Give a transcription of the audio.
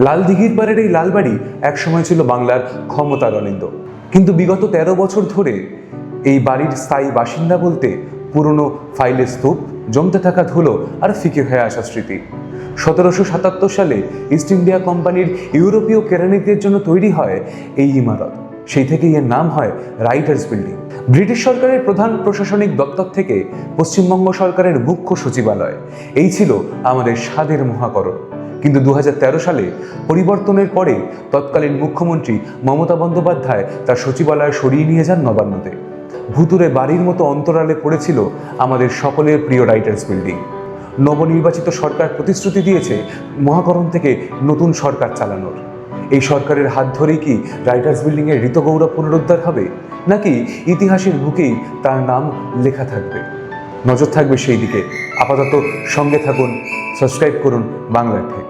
লালদিঘির পাড়ের এই লালবাড়ি একসময় ছিল বাংলার ক্ষমতার অলিন্দ, কিন্তু বিগত 13 বছর ধরে এই বাড়ির স্থায়ী বাসিন্দা বলতে পুরনো ফাইলের স্তূপ, জমতে থাকা ধুলো আর ফিকে হয়ে আসা স্মৃতি। 1777 সালে ইস্ট ইন্ডিয়া কোম্পানির ইউরোপীয় কেরানিদের জন্য তৈরি হয় এই ইমারত। সেই থেকেই এর নাম হয় রাইটার্স বিল্ডিং। ব্রিটিশ সরকারের প্রধান প্রশাসনিক দপ্তর থেকে পশ্চিমবঙ্গ সরকারের মুখ্য সচিবালয়, এই ছিল আমাদের স্বাদের মহাকরণ। কিন্তু 2013 সালে পরিবর্তনের পরে তৎকালীন মুখ্যমন্ত্রী মমতা বন্দ্যোপাধ্যায় তার সচিবালয় সরিয়ে নিয়ে যান নবান্নতে। ভুতুরে বাড়ির মতো অন্তরালে পড়েছিল আমাদের সকলের প্রিয় রাইটার্স বিল্ডিং। নবনির্বাচিত সরকার প্রতিশ্রুতি দিয়েছে মহাকরণ থেকে নতুন সরকার চালানোর। এই সরকারের হাত ধরেই কি রাইটার্স বিল্ডিংয়ের ঋতগৌরব পুনরুদ্ধার হবে, নাকি ইতিহাসের বুকেই তার নাম লেখা থাকবে? নজর থাকবে সেই দিকে। আপাতত সঙ্গে থাকুন, সাবস্ক্রাইব করুন বাংলা টেক।